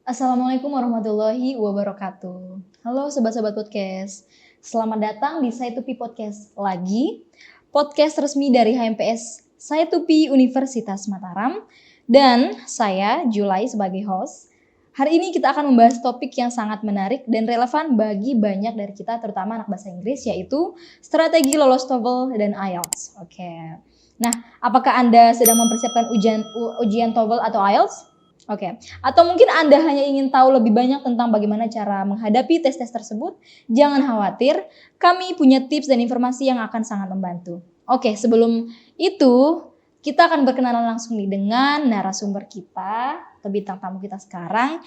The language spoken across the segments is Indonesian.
Assalamualaikum warahmatullahi wabarakatuh. Halo sobat-sobat podcast. Selamat datang di Saitupi Podcast lagi. Podcast resmi dari HMPS Saitupi Universitas Mataram. Dan saya Julai sebagai host. Hari ini kita akan membahas topik yang sangat menarik dan relevan bagi banyak dari kita, terutama anak bahasa Inggris, yaitu strategi lolos TOEFL dan IELTS. Oke. Nah, apakah Anda sedang mempersiapkan ujian TOEFL atau IELTS? Oke, atau mungkin Anda hanya ingin tahu lebih banyak tentang bagaimana cara menghadapi tes-tes tersebut? Jangan khawatir, kami punya tips dan informasi yang akan sangat membantu. Oke, sebelum itu kita akan berkenalan langsung nih dengan narasumber kita atau bintang tamu kita sekarang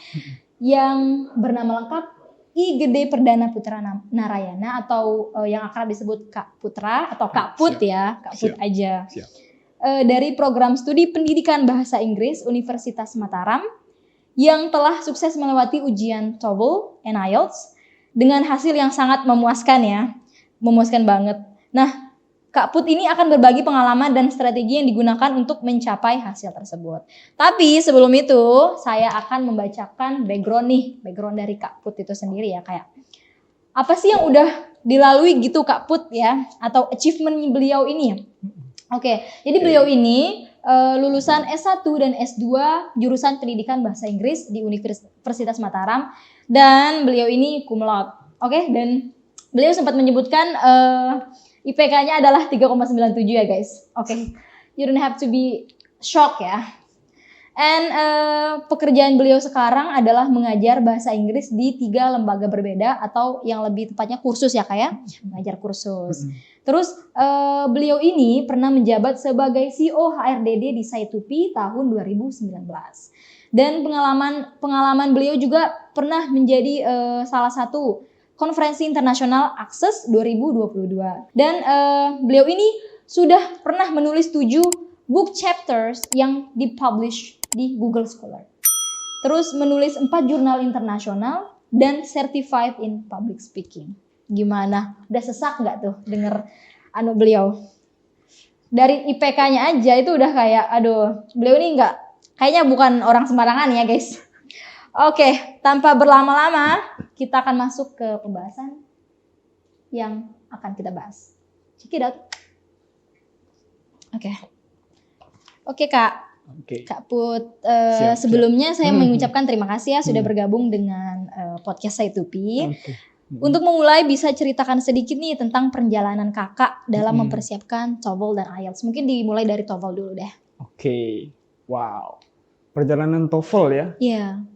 yang bernama lengkap I Gede Perdana Putra Narayana atau yang akrab disebut Kak Putra atau Kak Put ya, Kak Put aja. Siap. Dari program studi pendidikan bahasa Inggris Universitas Mataram yang telah sukses melewati ujian TOEFL and IELTS dengan hasil yang sangat memuaskan ya, memuaskan banget. Nah, Kak Put ini akan berbagi pengalaman dan strategi yang digunakan untuk mencapai hasil tersebut. Tapi sebelum itu, saya akan membacakan background dari Kak Put itu sendiri ya, kayak apa sih yang udah dilalui gitu Kak Put ya, atau achievement beliau ini. Oke, jadi beliau ini lulusan S1 dan S2 jurusan pendidikan bahasa Inggris di Universitas Mataram dan beliau ini cum laude. Oke, dan beliau sempat menyebutkan IPK-nya adalah 3,97 ya guys. Oke, you don't have to be shocked ya. And pekerjaan beliau sekarang adalah mengajar bahasa Inggris di 3 lembaga berbeda atau yang lebih tepatnya kursus ya kayak mengajar kursus. Terus beliau ini pernah menjabat sebagai CEO HRDD di Saitupi tahun 2019. Dan pengalaman beliau juga pernah menjadi salah satu konferensi internasional Access 2022. Dan beliau ini sudah pernah menulis 7 book chapters yang dipublish di Google Scholar. Terus menulis 4 jurnal internasional dan certified in public speaking. Gimana? Udah sesak nggak tuh denger beliau? Dari IPK-nya aja itu udah kayak, aduh, beliau ini nggak, kayaknya bukan orang sembarangan ya guys. Oke, tanpa berlama-lama, kita akan masuk ke pembahasan yang akan kita bahas. Check it out. Oke Kak. Kak Put, sebelumnya saya mengucapkan terima kasih ya sudah bergabung dengan podcast Saitupi. Untuk memulai bisa ceritakan sedikit nih tentang perjalanan kakak dalam mempersiapkan TOEFL dan IELTS. Mungkin dimulai dari TOEFL dulu deh. Oke, wow. Perjalanan TOEFL ya? Iya.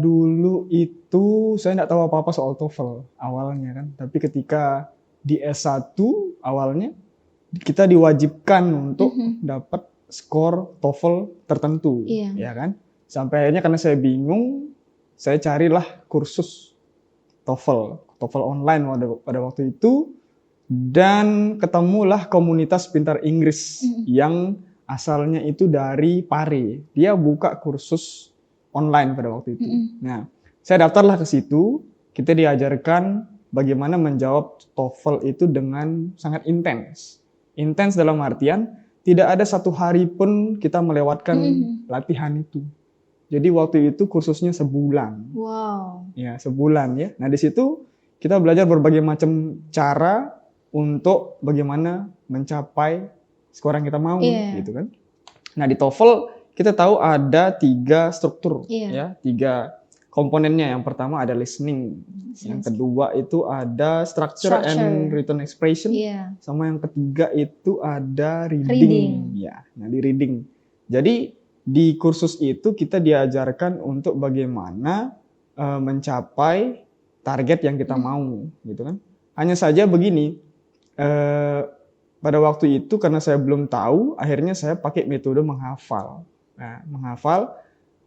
Dulu itu saya nggak tahu apa-apa soal TOEFL awalnya kan. Tapi ketika di S1 awalnya kita diwajibkan untuk dapat skor TOEFL tertentu, ya kan? Sampai akhirnya karena saya bingung, saya carilah kursus TOEFL online pada waktu itu, dan ketemulah komunitas pintar Inggris yang asalnya itu dari Pare. Dia buka kursus online pada waktu itu. Nah, saya daftarlah ke situ. Kita diajarkan bagaimana menjawab TOEFL itu dengan sangat intens. Intens dalam artian tidak ada satu hari pun kita melewatkan latihan itu. Jadi waktu itu kursusnya sebulan. Wow. Ya, sebulan ya. Nah, di situ kita belajar berbagai macam cara untuk bagaimana mencapai skor yang kita mau, gitu kan. Nah, di TOEFL kita tahu ada 3 struktur, ya, 3 komponennya. Yang pertama ada listening, yang kedua itu ada structure and written expression, sama yang ketiga itu ada reading. Ya, nah di reading. Jadi di kursus itu kita diajarkan untuk bagaimana mencapai target yang kita mau, gitu kan. Hanya saja begini, pada waktu itu karena saya belum tahu, akhirnya saya pakai metode menghafal. Nah, menghafal.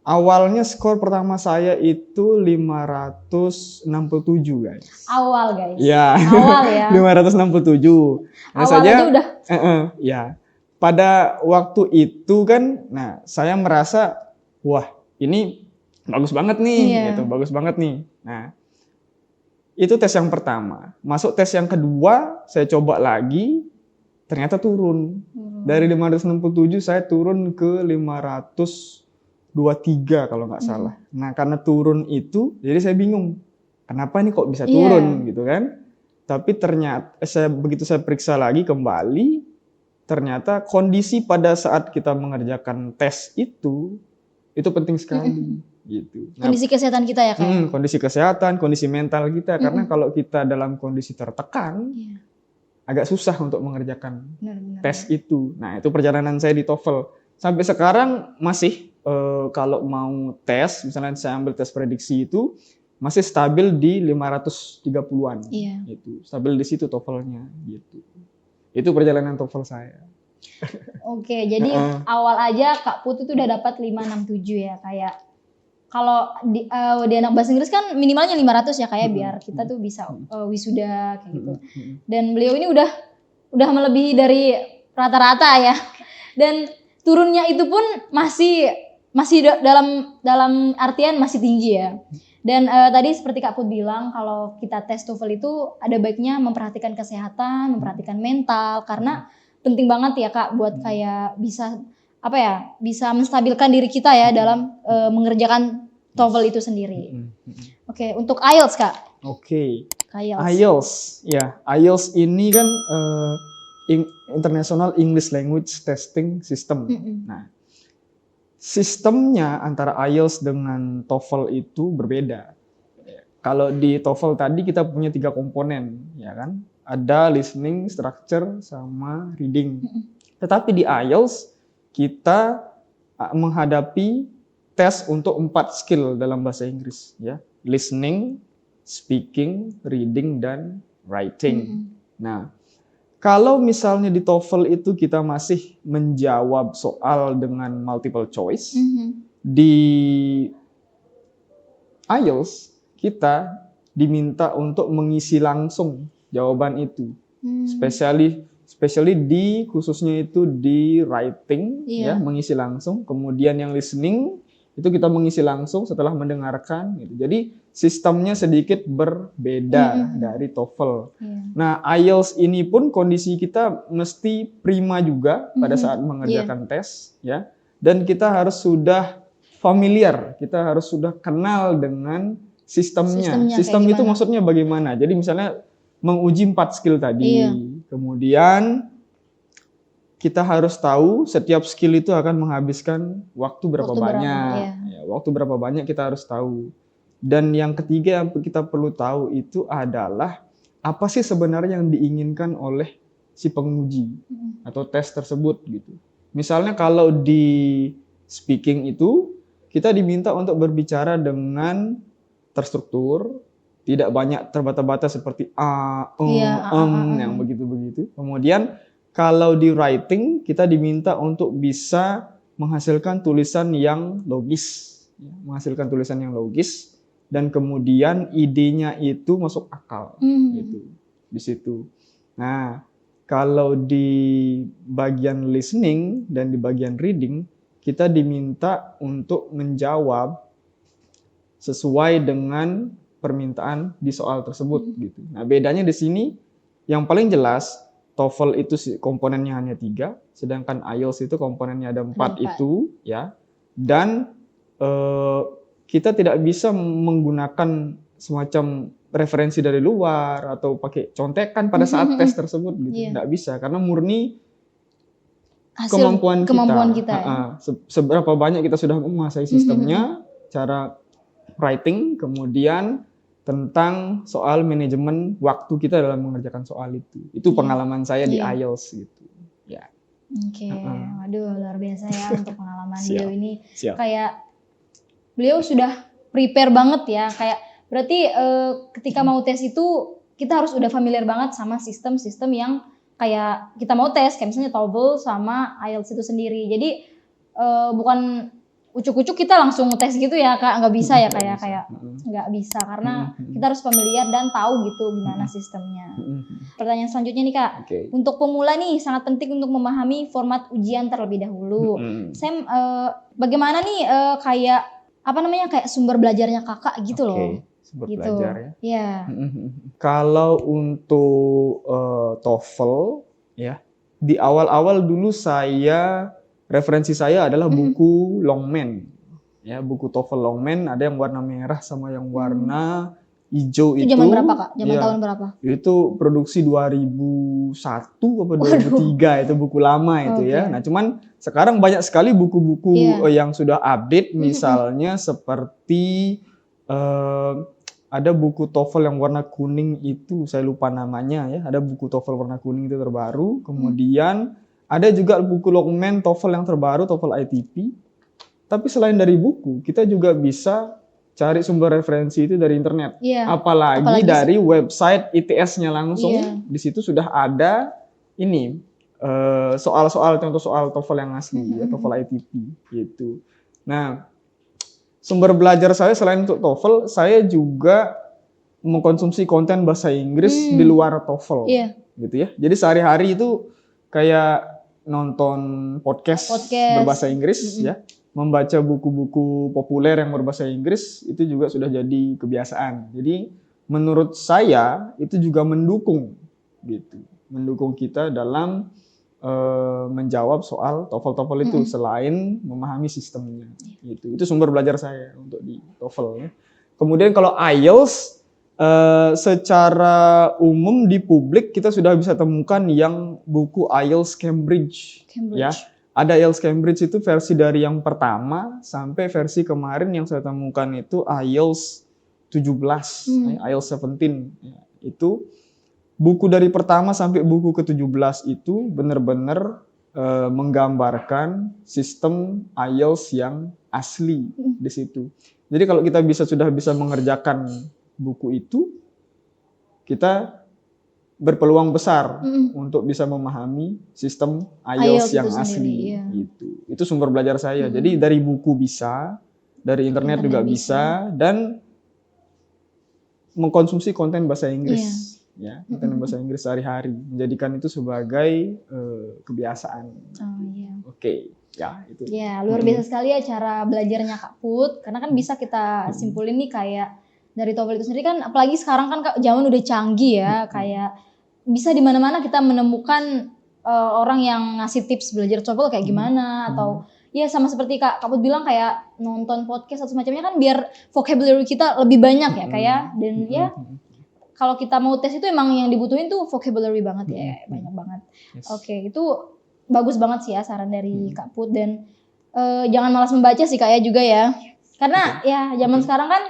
Awalnya skor pertama saya itu 567 guys. Awal guys. Ya. Awal ya. 567. Awal saja, itu udah. Ya. Pada waktu itu kan, nah saya merasa, wah ini bagus banget nih, gitu, bagus banget nih. Nah, itu tes yang pertama. Masuk tes yang kedua, saya coba lagi, ternyata turun. Dari 567 saya turun ke 500 23 kalau nggak salah. Nah, karena turun itu, jadi saya bingung. Kenapa nih kok bisa Iya. turun gitu kan? Tapi ternyata begitu saya periksa lagi kembali, ternyata kondisi pada saat kita mengerjakan tes itu penting sekali gitu. Nah, Kondisi kesehatan kita ya, Kak. kondisi kesehatan, kondisi mental kita. Karena kalau kita dalam kondisi tertekan, Iya. agak susah untuk mengerjakan Benar-benar. tes itu. Nah, itu perjalanan saya di TOEFL. Sampai sekarang masih kalau mau tes, misalnya saya ambil tes prediksi itu masih stabil di 530-an. Iya. Gitu. Stabil di situ TOEFL-nya gitu. Itu perjalanan TOEFL saya. Oke, jadi awal aja Kak Put itu udah dapat 567 ya, kayak kalau di anak bahasa Inggris kan minimalnya 500 ya, kayak biar kita tuh bisa wisuda kayak gitu. Dan beliau ini udah melebihi dari rata-rata ya. Dan turunnya itu pun masih dalam artian masih tinggi ya. Dan tadi seperti Kak Put bilang, kalau kita tes TOEFL itu ada baiknya memperhatikan kesehatan, memperhatikan mental, karena penting banget ya Kak buat kayak bisa bisa menstabilkan diri kita ya dalam mengerjakan TOEFL itu sendiri. Oke, untuk IELTS Kak. Oke. IELTS. IELTS, ya. IELTS ini kan International English Language Testing System. Nah, sistemnya antara IELTS dengan TOEFL itu berbeda. Kalau di TOEFL tadi kita punya 3 komponen, ya kan? Ada listening, structure, sama reading. Tetapi di IELTS kita menghadapi tes untuk 4 skill dalam bahasa Inggris, ya. Listening, speaking, reading, dan writing. Nah, kalau misalnya di TOEFL itu kita masih menjawab soal dengan multiple choice, di IELTS kita diminta untuk mengisi langsung jawaban itu. Especially di khususnya itu di writing, ya, mengisi langsung. Kemudian yang listening itu kita mengisi langsung setelah mendengarkan gitu. Jadi sistemnya sedikit berbeda dari TOEFL. Nah, IELTS ini pun kondisi kita mesti prima juga pada saat mengerjakan tes, ya. Dan kita harus sudah familiar, kita harus sudah kenal dengan sistemnya. Sistem itu maksudnya bagaimana? Jadi misalnya menguji 4 skill tadi. Kemudian kita harus tahu setiap skill itu akan menghabiskan waktu berapa banyak. Ya, waktu berapa banyak kita harus tahu. Dan yang ketiga yang kita perlu tahu itu adalah apa sih sebenarnya yang diinginkan oleh si penguji atau tes tersebut gitu. Misalnya kalau di speaking itu kita diminta untuk berbicara dengan terstruktur, tidak banyak terbata-bata seperti yang begitu-begitu. Kemudian kalau di writing kita diminta untuk bisa menghasilkan tulisan yang logis, dan kemudian idenya itu masuk akal, gitu di situ. Nah, kalau di bagian listening dan di bagian reading kita diminta untuk menjawab sesuai dengan permintaan di soal tersebut, gitu. Nah, bedanya di sini yang paling jelas TOEFL itu komponennya hanya 3, sedangkan IELTS itu komponennya ada 4 itu, ya. Dan kita tidak bisa menggunakan semacam referensi dari luar atau pakai contekan pada saat tes tersebut, gitu. Tidak bisa, karena murni kemampuan kita. Seberapa banyak kita sudah menguasai sistemnya, cara writing, kemudian tentang soal manajemen waktu kita dalam mengerjakan soal itu. Itu pengalaman saya di IELTS gitu. Ya. Oke, waduh luar biasa ya untuk pengalaman beliau ini. Kayak beliau sudah prepare banget ya. Kayak berarti ketika mau tes itu kita harus udah familiar banget sama sistem-sistem yang kayak kita mau tes, kayak misalnya TOEFL sama IELTS itu sendiri. Jadi bukan ucuk-ucuk kita langsung tes gitu ya Kak, nggak bisa ya kayak nggak bisa, karena kita harus familiar dan tahu gitu gimana sistemnya. Pertanyaan selanjutnya nih Kak, untuk pemula nih sangat penting untuk memahami format ujian terlebih dahulu. Sam, bagaimana nih kayak sumber belajarnya Kakak gitu loh? Sumber gitu. Belajar ya. Ya. Kalau untuk TOEFL ya, di awal-awal dulu referensi saya adalah buku Longman. ya, buku TOEFL Longman, ada yang warna merah sama yang warna hijau Itu itu. zaman berapa Kak? Zaman ya, tahun berapa? Itu produksi 2001 apa 2003 itu buku lama itu ya. Nah, cuman sekarang banyak sekali buku-buku yang sudah update, misalnya seperti ada buku TOEFL yang warna kuning itu, saya lupa namanya ya. Ada buku TOEFL warna kuning itu terbaru. Kemudian ada juga buku Longman TOEFL yang terbaru, TOEFL ITP. Tapi selain dari buku, kita juga bisa cari sumber referensi itu dari internet. Apalagi dari website ITS-nya langsung. Di situ sudah ada ini soal-soal, contoh soal TOEFL yang asli, ya, TOEFL ITP gitu. Nah, sumber belajar saya selain untuk TOEFL, saya juga mengkonsumsi konten bahasa Inggris di luar TOEFL, gitu ya. Jadi sehari-hari itu kayak nonton podcast berbahasa Inggris, ya, membaca buku-buku populer yang berbahasa Inggris, itu juga sudah jadi kebiasaan. Jadi menurut saya itu juga mendukung, gitu, mendukung kita dalam menjawab soal TOEFL itu selain memahami sistemnya. Gitu. Itu sumber belajar saya untuk di TOEFL. Ya. Kemudian kalau IELTS secara umum di publik kita sudah bisa temukan yang buku IELTS Cambridge. Ya. Ada IELTS Cambridge itu versi dari yang pertama sampai versi kemarin yang saya temukan itu IELTS 17, IELTS 17. Ya, itu buku dari pertama sampai buku ke-17 itu benar-benar menggambarkan sistem IELTS yang asli di situ. Jadi kalau kita sudah bisa mengerjakan buku itu, kita berpeluang besar untuk bisa memahami sistem IELTS yang asli. Itu sumber belajar saya. Jadi dari buku bisa, dari internet juga bisa, dan mengkonsumsi konten bahasa Inggris. Ya, konten bahasa Inggris sehari-hari, menjadikan itu sebagai kebiasaan. Oke, ya itu. Ya, luar biasa sekali ya cara belajarnya Kak Put, karena kan bisa kita simpulin nih kayak dari TOEFL itu sendiri kan, apalagi sekarang kan zaman udah canggih ya, kayak bisa di mana-mana kita menemukan orang yang ngasih tips belajar TOEFL kayak gimana, atau ya sama seperti Kak Put bilang kayak nonton podcast atau semacamnya kan biar vocabulary kita lebih banyak ya kayak, dan ya kalau kita mau tes itu emang yang dibutuhin tuh vocabulary banget ya, banyak banget. Oke, itu bagus banget sih ya saran dari Kak Put, dan jangan malas membaca sih Kak ya juga ya. Karena ya zaman sekarang kan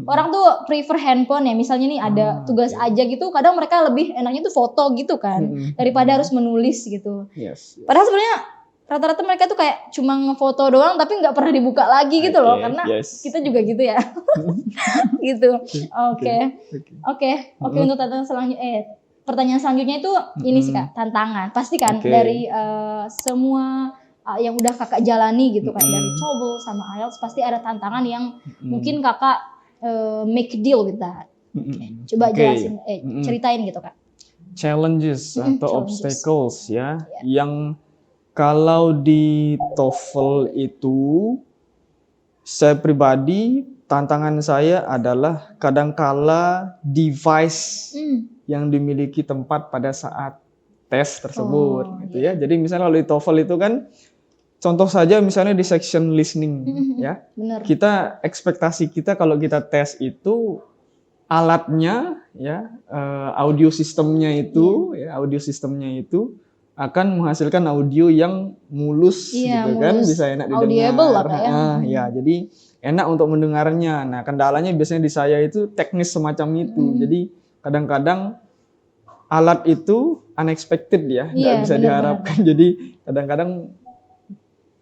orang tuh prefer handphone ya, misalnya nih ada tugas aja gitu, kadang mereka lebih enaknya tuh foto gitu kan, daripada harus menulis gitu. Padahal sebenarnya rata-rata mereka tuh kayak cuma ngefoto doang tapi nggak pernah dibuka lagi gitu loh, karena kita juga gitu ya. Gitu. Oke, untuk tantangan selanjutnya pertanyaan selanjutnya itu ini sih Kak, tantangan. Pasti kan dari semua yang udah Kakak jalani gitu kan, dari TOEFL sama IELTS pasti ada tantangan yang mungkin Kakak make a deal with that. Coba jelasin, ceritain gitu Kak. Challenges atau obstacles ya, yang kalau di TOEFL itu saya pribadi tantangan saya adalah kadangkala device yang dimiliki tempat pada saat tes tersebut gitu ya. Jadi misalnya kalau di TOEFL itu kan contoh saja misalnya di section listening ya. Kita ekspektasi kita kalau kita tes itu alatnya ya, audio sistemnya itu ya, audio sistemnya itu akan menghasilkan audio yang mulus gitu kan, bisa enak didengar. Ya, jadi enak untuk mendengarnya. Nah, kendalanya biasanya di saya itu teknis semacam itu. Jadi kadang-kadang alat itu unexpected ya, nggak bisa diharapkan. Jadi kadang-kadang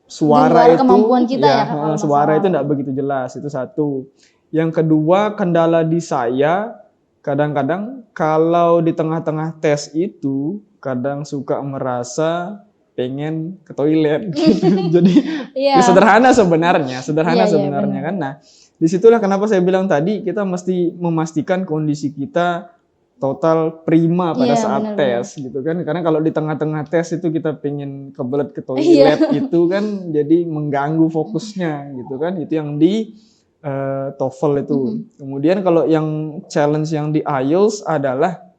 suara itu kemampuan kita ya, suara itu nggak begitu jelas. Itu satu. Yang kedua, kendala di saya kadang-kadang kalau di tengah-tengah tes itu kadang suka merasa pengen ke toilet gitu. Jadi sederhana sebenarnya kan. Nah, disitulah kenapa saya bilang tadi kita mesti memastikan kondisi kita total prima pada saat tes gitu kan. Karena kalau di tengah-tengah tes itu kita pengen kebelet ke toilet itu kan jadi mengganggu fokusnya gitu kan. Itu yang di TOEFL itu. Kemudian kalau yang challenge yang di IELTS adalah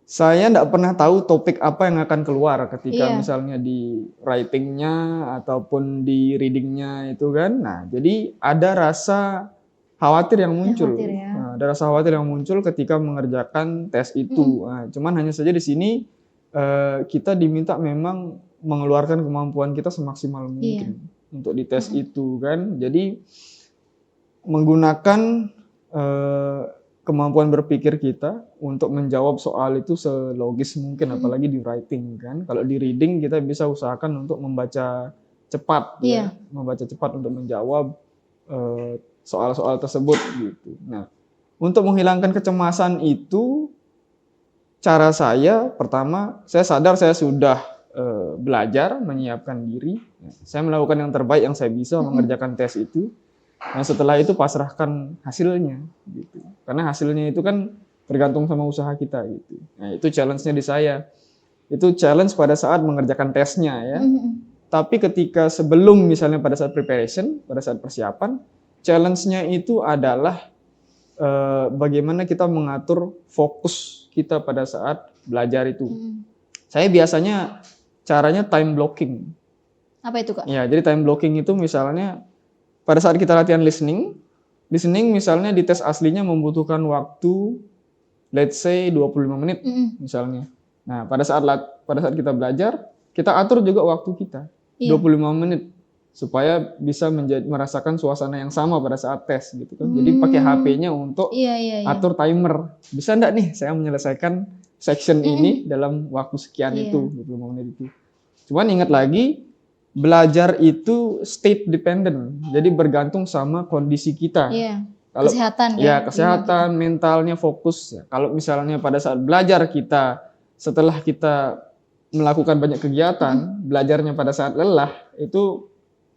saya nggak pernah tahu topik apa yang akan keluar ketika Iya. misalnya di writing-nya ataupun di reading-nya itu kan. Nah, jadi ada rasa khawatir yang muncul. Khawatir ya. Nah, ada rasa khawatir yang muncul ketika mengerjakan tes itu. Nah, cuman hanya saja di sini kita diminta memang mengeluarkan kemampuan kita semaksimal mungkin untuk di tes itu kan. Jadi menggunakan kemampuan berpikir kita untuk menjawab soal itu selogis mungkin, apalagi di writing kan. Kalau di reading kita bisa usahakan untuk membaca cepat, ya, membaca cepat untuk menjawab soal-soal tersebut gitu. Nah, untuk menghilangkan kecemasan itu, cara saya pertama, saya sadar saya sudah belajar menyiapkan diri. Saya melakukan yang terbaik yang saya bisa mengerjakan tes itu. Nah, setelah itu pasrahkan hasilnya gitu. Karena hasilnya itu kan tergantung sama usaha kita gitu. Nah, itu challenge-nya di saya. Itu challenge pada saat mengerjakan tesnya ya. Tapi ketika sebelum misalnya pada saat preparation, pada saat persiapan, challenge-nya itu adalah bagaimana kita mengatur fokus kita pada saat belajar itu. Saya biasanya caranya time blocking. Apa itu, Kak? Ya, jadi time blocking itu misalnya pada saat kita latihan listening misalnya di tes aslinya membutuhkan waktu let's say 25 menit misalnya. Nah, pada saat kita belajar, kita atur juga waktu kita 25 menit supaya bisa merasakan suasana yang sama pada saat tes gitu kan. Jadi pakai HP-nya untuk atur timer. Bisa enggak nih saya menyelesaikan section ini dalam waktu sekian itu, 25 menit itu. Cuman ingat lagi, belajar itu state dependent, jadi bergantung sama kondisi kita. Kalau kesehatan kesehatan, mentalnya, fokus. Kalau misalnya pada saat belajar kita, setelah kita melakukan banyak kegiatan, belajarnya pada saat lelah, itu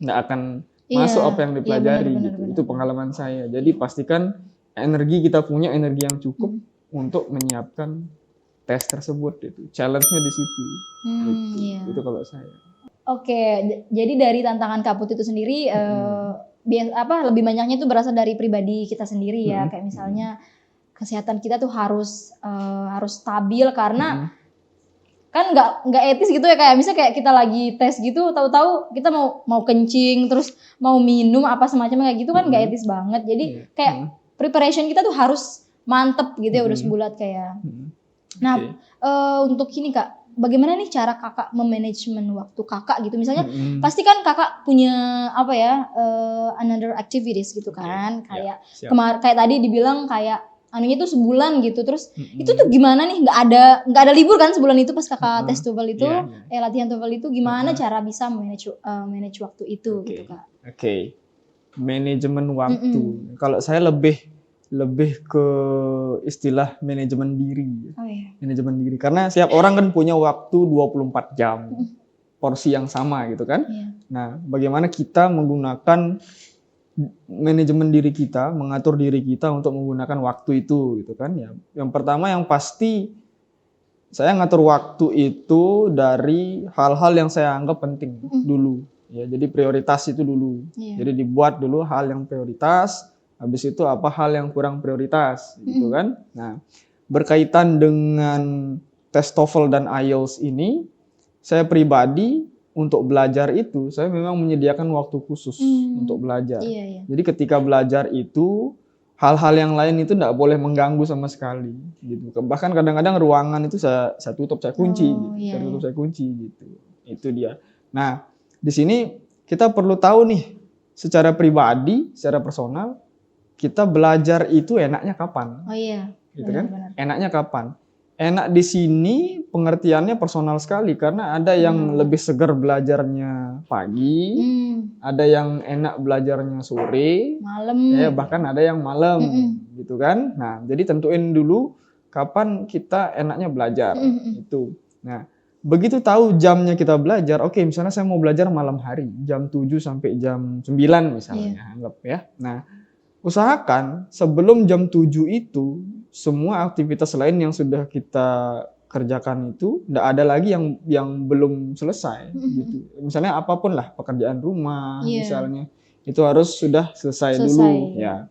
nggak akan masuk apa yang dipelajari. Benar. Itu pengalaman saya. Jadi pastikan energi kita punya energi yang cukup untuk menyiapkan tes tersebut. Itu challenge-nya di situ. Itu kalau saya. Oke, jadi dari tantangan Kaput itu sendiri lebih banyaknya itu berasal dari pribadi kita sendiri ya. Kayak misalnya kesehatan kita tuh harus stabil karena kan nggak etis gitu ya, kayak misalnya kayak kita lagi tes gitu tahu-tahu kita mau kencing terus mau minum apa semacamnya kayak gitu kan nggak etis banget. Jadi kayak preparation kita tuh harus mantep gitu ya, udah sebulat kayak. Nah, untuk ini Kak, bagaimana nih cara Kakak memanajemen waktu Kakak gitu? Misalnya pasti kan Kakak punya another activities gitu kan, kayak kayak tadi dibilang kayak anunya tuh sebulan gitu, terus itu tuh gimana nih, nggak ada libur kan sebulan itu pas Kakak tes TOEFL itu, latihan TOEFL itu gimana cara bisa manage waktu itu gitu Kak? Oke. Manajemen waktu. Kalau saya lebih ke istilah manajemen diri. Manajemen diri. Karena setiap orang kan punya waktu 24 jam. Porsi yang sama gitu kan. Nah, bagaimana kita menggunakan manajemen diri kita, mengatur diri kita untuk menggunakan waktu itu gitu kan ya. Yang pertama yang pasti saya ngatur waktu itu dari hal-hal yang saya anggap penting dulu. Ya, jadi prioritas itu dulu. Jadi dibuat dulu hal yang prioritas. Habis itu apa hal yang kurang prioritas gitu kan. Nah, berkaitan dengan tes TOEFL dan IELTS ini, saya pribadi untuk belajar itu saya memang menyediakan waktu khusus untuk belajar. Jadi ketika belajar itu hal-hal yang lain itu tidak boleh mengganggu sama sekali gitu. Bahkan kadang-kadang ruangan itu saya tutup, saya kunci saya kunci gitu. Itu dia. Nah, di sini kita perlu tahu nih secara pribadi, secara personal kita belajar itu enaknya kapan? Gitu kan? Enaknya kapan? Enak di sini pengertiannya personal sekali karena ada yang lebih segar belajarnya pagi, ada yang enak belajarnya sore, malam, bahkan ada yang malam, gitu kan? Nah, jadi tentuin dulu kapan kita enaknya belajar itu. Nah, begitu tahu jamnya kita belajar, oke, misalnya saya mau belajar malam hari, jam 7 sampai jam 9 misalnya, anggap ya. Nah, usahakan sebelum jam 7 itu semua aktivitas lain yang sudah kita kerjakan itu tidak ada lagi yang belum selesai gitu. Misalnya apapun lah, pekerjaan rumah misalnya itu harus sudah selesai dulu ya.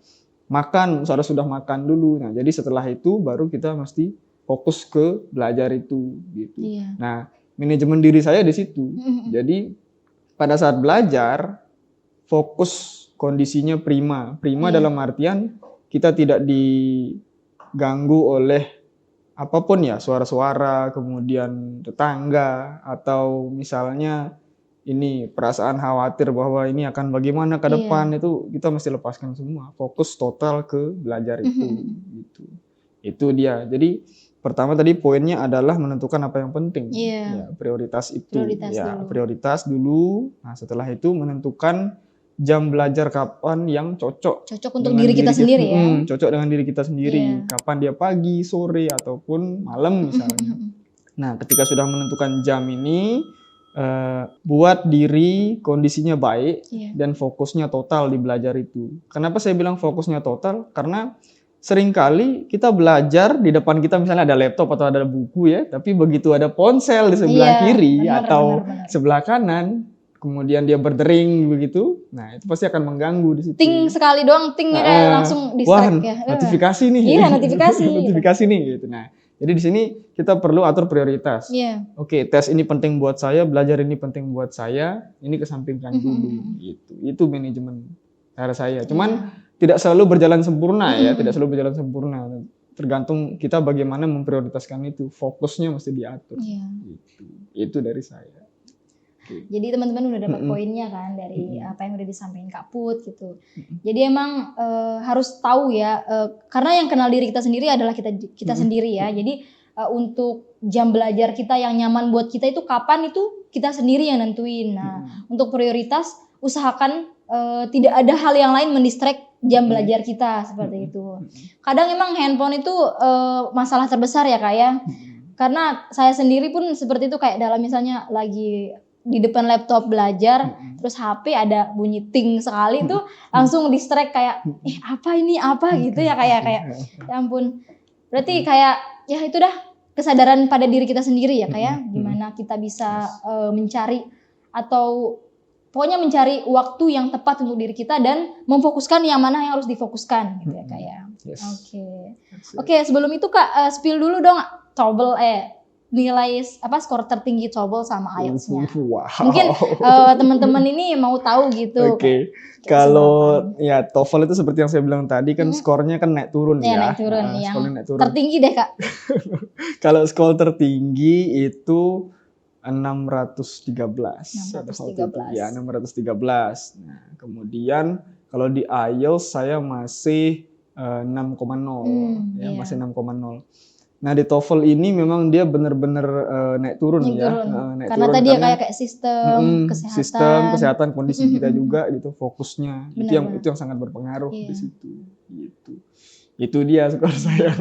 Makan harus sudah makan dulu. Nah, jadi setelah itu baru kita mesti fokus ke belajar itu gitu. Iya. Nah, manajemen diri saya di situ. Jadi pada saat belajar fokus kondisinya prima. Prima Iya. dalam artian kita tidak diganggu oleh apapun ya, suara-suara, kemudian tetangga, atau misalnya ini perasaan khawatir bahwa ini akan bagaimana ke depan, itu kita mesti lepaskan semua. Fokus total ke belajar itu. Gitu. Itu dia. Jadi pertama tadi poinnya adalah menentukan apa yang penting. Ya, prioritas itu. Prioritas dulu. Nah, setelah itu menentukan jam belajar kapan yang cocok untuk diri kita sendiri ya. Cocok dengan diri kita sendiri. Kapan dia pagi, sore, ataupun malam misalnya. Nah, ketika sudah menentukan jam ini, buat diri kondisinya baik dan fokusnya total di belajar itu. Kenapa saya bilang fokusnya total? Karena seringkali kita belajar di depan kita misalnya ada laptop atau ada buku ya, tapi begitu ada ponsel di sebelah kiri atau sebelah kanan, kemudian dia berdering begitu, nah itu pasti akan mengganggu di situ. Ting sekali doang, tingnya langsung distract ya. Notifikasi nih. Iya, notifikasi. Notifikasi nih gitu. Nah, jadi di sini kita perlu atur prioritas. Oke, tes ini penting buat saya, belajar ini penting buat saya, ini kesampingkan dulu gitu. Itu manajemen cara saya. Cuman tidak selalu berjalan sempurna ya, tidak selalu berjalan sempurna. Tergantung kita bagaimana memprioritaskan itu. Fokusnya mesti diatur. Gitu. Itu dari saya. Jadi teman-teman udah dapat poinnya kan dari apa yang udah disampaikan Kak Put gitu. Jadi emang harus tahu ya, karena yang kenal diri kita sendiri adalah kita sendiri ya. Jadi untuk jam belajar kita yang nyaman buat kita itu kapan itu kita sendiri yang nentuin. Nah, untuk prioritas usahakan tidak ada hal yang lain mendistract jam belajar kita seperti itu. Kadang emang handphone itu masalah terbesar ya Kak ya. Karena saya sendiri pun seperti itu, kayak dalam misalnya lagi di depan laptop belajar, terus HP ada bunyi ting sekali tuh langsung distract kayak apa ini apa gitu ya kayak ya ampun. Berarti kayak ya itu dah kesadaran pada diri kita sendiri ya kayak gimana kita bisa mencari atau pokoknya mencari waktu yang tepat untuk diri kita dan memfokuskan yang mana yang harus difokuskan gitu ya kayak. Oke, sebelum itu Kak spill dulu dong TOEFL nilai skor tertinggi TOEFL sama IELTS-nya. Wow. Mungkin teman-teman ini mau tahu gitu. Kalau ya TOEFL itu seperti yang saya bilang tadi kan skornya kan naik turun ya. Naik turun. Yang naik turun. Tertinggi deh Kak. Kalau skor tertinggi itu 613. 613. Ya, 613. Nah, kemudian kalau di IELTS saya masih 6,0 masih 6,0 Nah di TOEFL ini memang dia benar-benar naik turun ya. Naik karena turun, tadi ya kayak kesehatan. Sistem kesehatan kondisi kita juga gitu fokusnya. Itu yang sangat berpengaruh di situ. Gitu. Itu dia skor saya.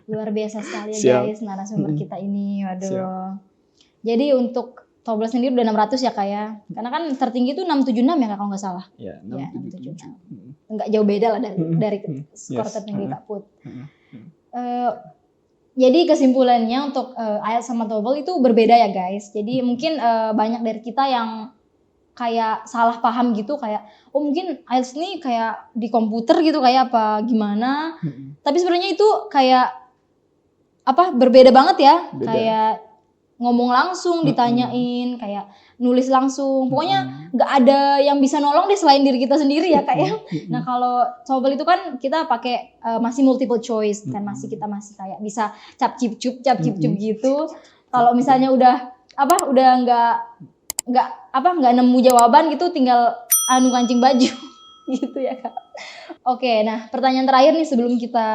Luar biasa sekali ya guys narasumber kita ini. Waduh. Jadi untuk TOEFL sendiri udah 600 ya Kak ya. Karena kan tertinggi itu 676 ya Kak kalau nggak salah. Iya, 676. Enggak jauh beda lah dari skor tertinggi Kak Put. Jadi kesimpulannya untuk IELTS sama TOEFL itu berbeda ya guys. Jadi mungkin banyak dari kita yang kayak salah paham gitu kayak mungkin IELTS ini kayak di komputer gitu kayak apa gimana. Tapi sebenarnya itu kayak berbeda banget ya. Kayak ngomong langsung ditanyain, kayak nulis langsung. Pokoknya nggak ada yang bisa nolong deh selain diri kita sendiri ya Kak ya. Nah kalau TOEFL itu kan kita pakai masih multiple choice kan, kita masih kayak bisa cap cip cup gitu. Kalau misalnya udah nggak nemu jawaban gitu, tinggal kancing baju gitu ya Kak. Oke, nah pertanyaan terakhir nih sebelum kita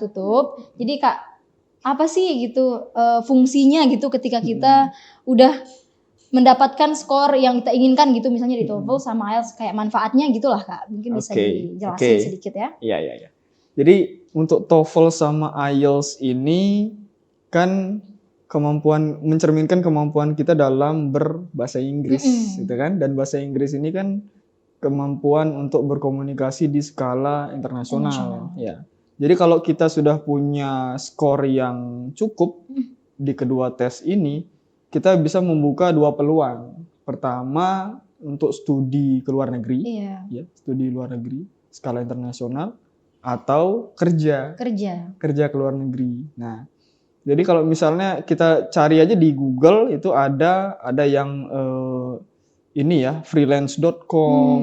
tutup. Jadi Kak, apa sih gitu fungsinya gitu ketika kita udah mendapatkan skor yang kita inginkan gitu misalnya di TOEFL sama IELTS, kayak manfaatnya gitulah Kak. Mungkin bisa dijelasin sedikit ya. Iya. Jadi untuk TOEFL sama IELTS ini kan mencerminkan kemampuan kita dalam berbahasa Inggris gitu kan, dan bahasa Inggris ini kan kemampuan untuk berkomunikasi di skala internasional. Ya. Jadi kalau kita sudah punya skor yang cukup di kedua tes ini, kita bisa membuka dua peluang. Pertama, untuk studi ke luar negeri, studi luar negeri, skala internasional, atau kerja ke luar negeri. Nah, Jadi kalau misalnya kita cari aja di Google itu ada yang ini ya, freelance.com,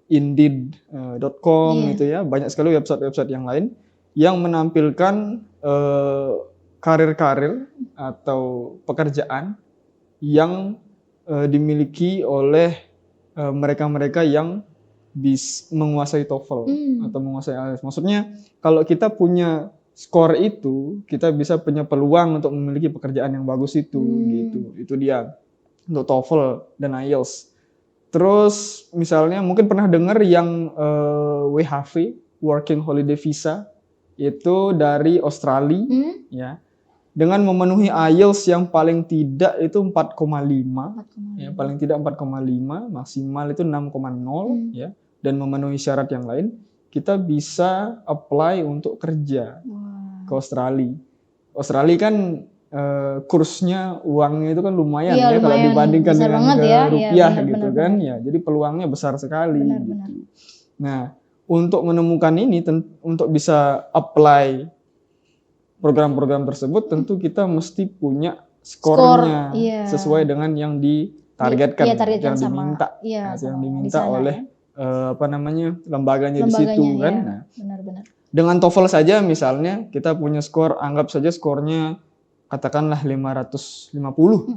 indeed.com Iya. gitu ya. Banyak sekali website-website yang lain yang menampilkan karir-karir atau pekerjaan yang dimiliki oleh mereka-mereka yang menguasai TOEFL atau menguasai IELTS. Maksudnya kalau kita punya skor itu, kita bisa punya peluang untuk memiliki pekerjaan yang bagus itu gitu. Itu dia untuk TOEFL dan IELTS. Terus misalnya mungkin pernah dengar yang WHV, Working Holiday Visa, itu dari Australia ya. Dengan memenuhi IELTS yang paling tidak itu 4,5 ya, paling tidak 4,5, maksimal itu 6,0 ya, dan memenuhi syarat yang lain, kita bisa apply untuk kerja ke Australia. Australia kan kursnya, uangnya itu kan lumayan ya kalau dibandingkan dengan rupiah gitu kan ya. Jadi peluangnya besar sekali gitu. Nah, untuk menemukan ini untuk bisa apply program-program tersebut tentu kita mesti punya skornya sesuai dengan yang ditargetkan, yang diminta, yang diminta oleh lembaganya di situ kan. Nah, dengan TOEFL saja misalnya kita punya skor, anggap saja skornya katakanlah 550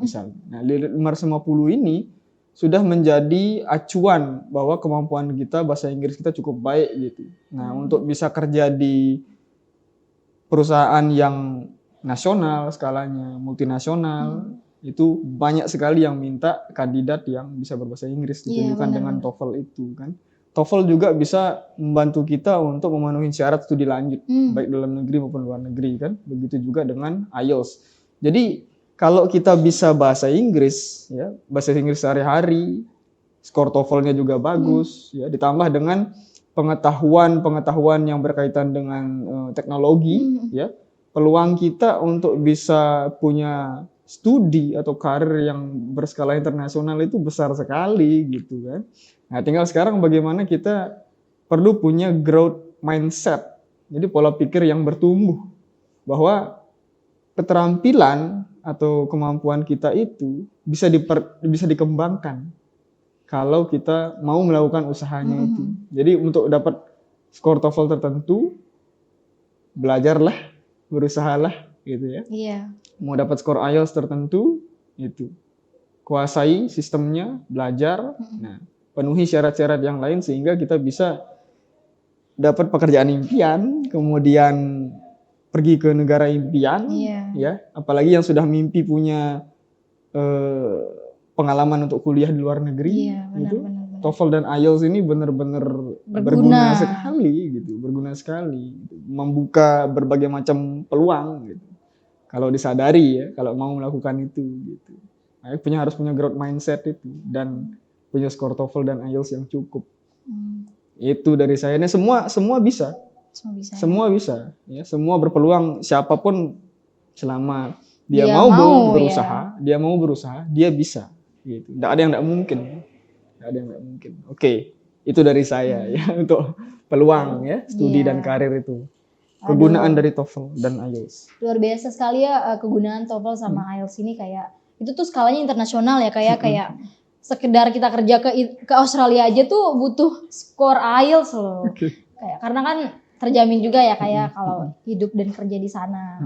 misalnya. Nah, 550 ini sudah menjadi acuan bahwa kemampuan kita bahasa Inggris kita cukup baik gitu. Nah, untuk bisa kerja di perusahaan yang nasional skalanya, multinasional, itu banyak sekali yang minta kandidat yang bisa berbahasa Inggris ditunjukkan dengan TOEFL itu kan. TOEFL juga bisa membantu kita untuk memenuhi syarat studi lanjut, baik dalam negeri maupun luar negeri kan. Begitu juga dengan IELTS. Jadi kalau kita bisa bahasa Inggris, ya, bahasa Inggris sehari-hari, skor TOEFL-nya juga bagus, ya, ditambah dengan pengetahuan yang berkaitan dengan teknologi, ya, peluang kita untuk bisa punya studi atau karir yang berskala internasional itu besar sekali gitu kan. Nah, tinggal sekarang bagaimana kita perlu punya growth mindset. Jadi pola pikir yang bertumbuh bahwa keterampilan atau kemampuan kita itu bisa dikembangkan kalau kita mau melakukan usahanya itu. Jadi untuk dapat skor TOEFL tertentu, belajarlah, berusahalah gitu ya. Iya. Mau dapat skor IELTS tertentu, itu kuasai sistemnya, belajar. Nah, penuhi syarat-syarat yang lain sehingga kita bisa dapat pekerjaan impian, kemudian pergi ke negara impian, ya. Apalagi yang sudah mimpi punya pengalaman untuk kuliah di luar negeri, benar. TOEFL dan IELTS ini benar-benar berguna sekali, gitu, berguna sekali, gitu. Membuka berbagai macam peluang, gitu. Kalau disadari ya, kalau mau melakukan itu, gitu. Harus punya growth mindset itu dan punya skor TOEFL dan IELTS yang cukup. Itu dari saya. Ini semua bisa. Semua bisa. Ya, semua berpeluang. Siapapun selama dia mau berusaha, dia bisa. Gitu. Nggak ada yang nggak mungkin. Oke, itu dari saya ya untuk peluang ya studi dan karir itu. Kegunaan dari TOEFL dan IELTS. Luar biasa sekali ya kegunaan TOEFL sama IELTS ini, kayak itu tuh skalanya internasional ya, kayak sekedar kita kerja ke Australia aja tuh butuh skor IELTS loh. Kayak karena kan terjamin juga ya kayak kalau hidup dan kerja di sana.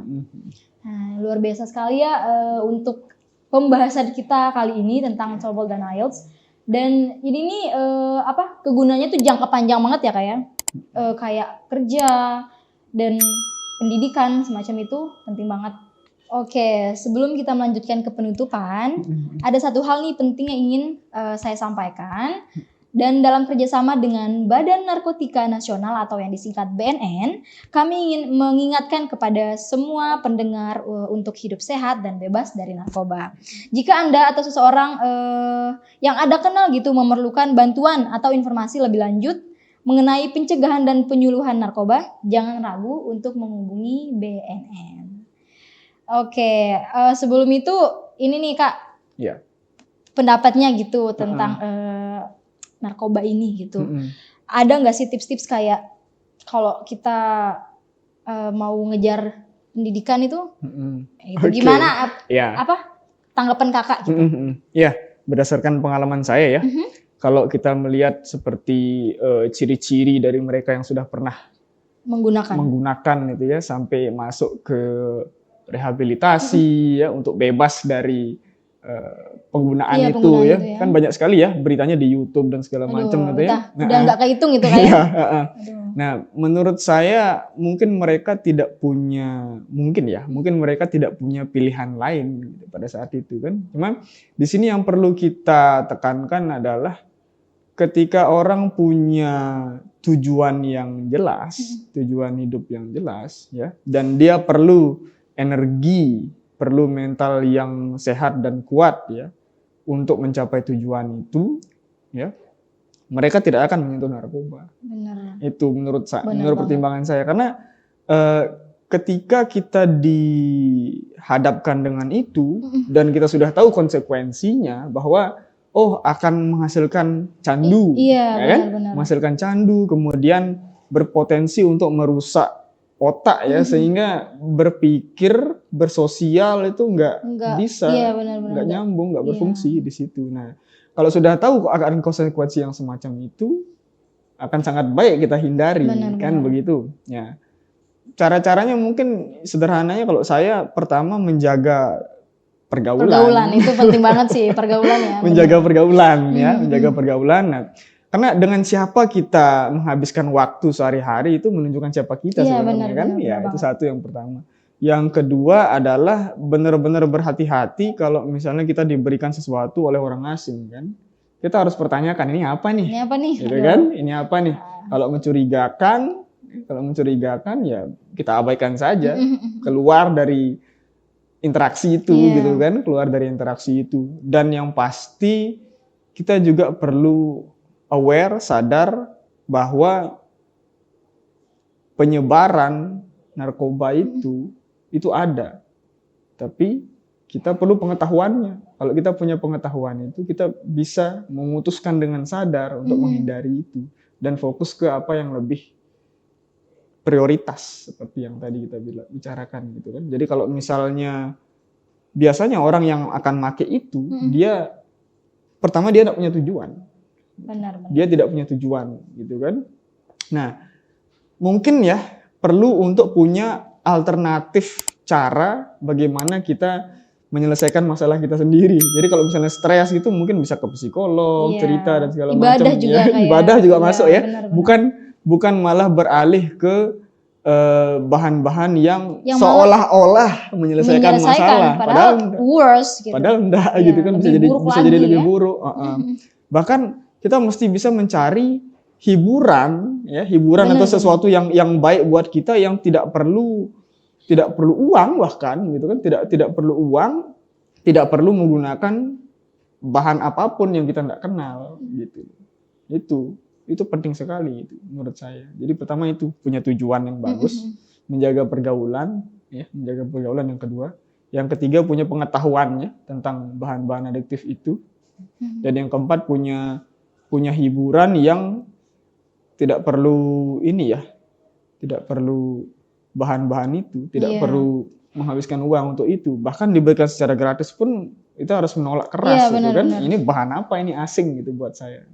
Nah, luar biasa sekali ya untuk pembahasan kita kali ini tentang TOEFL dan IELTS. Dan ini nih kegunaannya tuh jangka panjang banget ya kayak kayak kerja dan pendidikan semacam itu penting banget. Oke, sebelum kita melanjutkan ke penutupan, ada satu hal nih penting yang ingin saya sampaikan. Dan dalam kerjasama dengan Badan Narkotika Nasional atau yang disingkat BNN, kami ingin mengingatkan kepada semua pendengar untuk hidup sehat dan bebas dari narkoba. Jika Anda atau seseorang yang Anda kenal gitu memerlukan bantuan atau informasi lebih lanjut mengenai pencegahan dan penyuluhan narkoba, jangan ragu untuk menghubungi BNN. Oke, sebelum itu ini nih Kak, pendapatnya gitu tentang narkoba ini gitu. Ada nggak sih tips-tips kayak kalau kita mau ngejar pendidikan itu. Itu Oke. gimana Ya. apa tanggapan kakak gitu? Ya, berdasarkan pengalaman saya ya, kalau kita melihat seperti ciri-ciri dari mereka yang sudah pernah menggunakan itu ya sampai masuk ke rehabilitasi ya untuk bebas dari penggunaan Iya, itu penggunaan ya. itu ya. Kan banyak sekali ya beritanya di YouTube dan segala macam gitu ya. Udah nggak kehitung gitu kayak. Iya, Nah, menurut saya mungkin mereka tidak punya pilihan lain gitu pada saat itu kan. Cuma di sini yang perlu kita tekankan adalah ketika orang punya tujuan yang jelas, tujuan hidup yang jelas ya, dan dia perlu energi, perlu mental yang sehat dan kuat ya untuk mencapai tujuan itu ya. Mereka tidak akan menyentuh narkoba. Benar. Itu menurut pertimbangan saya karena ketika kita dihadapkan dengan itu dan kita sudah tahu konsekuensinya bahwa akan menghasilkan candu, benar. Menghasilkan candu, kemudian berpotensi untuk merusak otak ya, sehingga berpikir, bersosial itu nggak bisa, nggak nyambung, nggak berfungsi di situ. Nah, kalau sudah tahu akan konsekuensi yang semacam itu, akan sangat baik kita hindari, begitu. Ya, cara-caranya mungkin sederhananya kalau saya pertama menjaga pergaulan itu penting banget sih pergaulan ya. menjaga pergaulan. Nah, karena dengan siapa kita menghabiskan waktu sehari-hari itu menunjukkan siapa kita sebenarnya kan. Itu satu yang pertama. Yang kedua adalah benar-benar berhati-hati kalau misalnya kita diberikan sesuatu oleh orang asing kan. Kita harus pertanyakan ini apa nih? Gitu kan? Ini apa nih? Kalau mencurigakan ya kita abaikan saja. Keluar dari interaksi itu gitu kan, keluar dari interaksi itu. Dan yang pasti kita juga perlu aware, sadar bahwa penyebaran narkoba itu ada. Tapi kita perlu pengetahuannya. Kalau kita punya pengetahuan itu, kita bisa memutuskan dengan sadar untuk menghindari itu dan fokus ke apa yang lebih prioritas seperti yang tadi kita bicarakan gitu kan. Jadi kalau misalnya biasanya orang yang akan make itu dia pertama dia tidak punya tujuan. Benar. Dia tidak punya tujuan gitu kan. Nah, mungkin ya perlu untuk punya alternatif cara bagaimana kita menyelesaikan masalah kita sendiri. Jadi kalau misalnya stres itu mungkin bisa ke psikolog, cerita dan segala macam ya. Ibadah juga masuk ya. Benar. Bukan malah beralih ke bahan-bahan yang seolah-olah menyelesaikan masalah. Padahal worse gitu. Padahal enggak gitu kan, bisa jadi lebih buruk. Bahkan kita mesti bisa mencari hiburan atau sesuatu yang baik buat kita yang tidak perlu uang bahkan gitu kan, tidak perlu uang, tidak perlu menggunakan bahan apapun yang kita enggak kenal gitu. Itu penting sekali itu menurut saya. Jadi pertama itu punya tujuan yang bagus, menjaga pergaulan yang kedua. Yang ketiga punya pengetahuannya tentang bahan-bahan adiktif itu. Dan yang keempat punya hiburan yang tidak perlu tidak perlu bahan-bahan itu, tidak perlu menghabiskan uang untuk itu. Bahkan diberikan secara gratis pun itu harus menolak keras gitu kan. Ini bahan apa ini, asing gitu buat saya.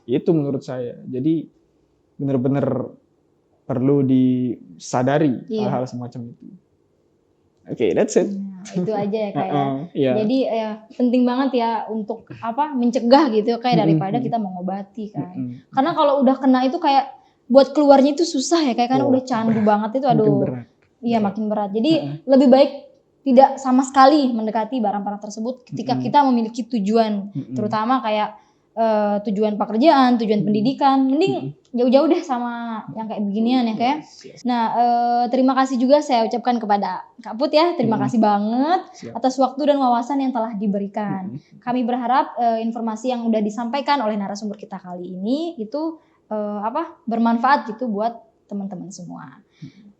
Itu menurut saya. Jadi benar-benar perlu disadari hal-hal semacam itu. Oke, that's it. Itu aja ya kayak. Jadi penting banget ya untuk mencegah gitu kayak daripada kita mengobati kan. Karena kalau udah kena itu kayak buat keluarnya itu susah ya kayak karena udah candu banget itu makin berat. Jadi lebih baik tidak sama sekali mendekati barang-barang tersebut ketika kita memiliki tujuan, terutama kayak tujuan pekerjaan, tujuan pendidikan, mending jauh-jauh deh sama yang kayak beginian ya kayak. Nah, terima kasih juga saya ucapkan kepada Kak Put ya, terima kasih banget atas waktu dan wawasan yang telah diberikan. Kami berharap informasi yang udah disampaikan oleh narasumber kita kali ini itu bermanfaat gitu buat teman-teman semua.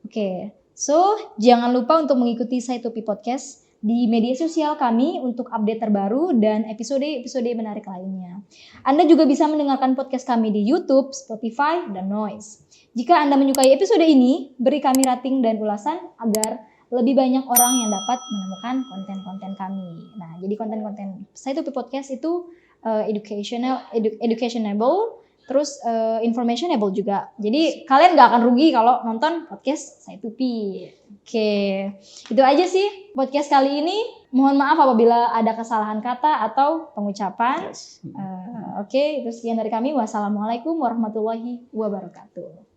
Oke, so jangan lupa untuk mengikuti Saitopi Podcast di media sosial kami untuk update terbaru dan episode-episode menarik lainnya. Anda juga bisa mendengarkan podcast kami di YouTube, Spotify, dan Noise. Jika Anda menyukai episode ini, beri kami rating dan ulasan agar lebih banyak orang yang dapat menemukan konten-konten kami. Nah, jadi konten-konten Saitupi Podcast itu educationable, terus informationable juga. Jadi kalian nggak akan rugi kalau nonton podcast Saitupi. Oke, itu aja sih podcast kali ini. Mohon maaf apabila ada kesalahan kata atau pengucapan. Yes. Oke, itu sekian dari kami. Wassalamualaikum warahmatullahi wabarakatuh.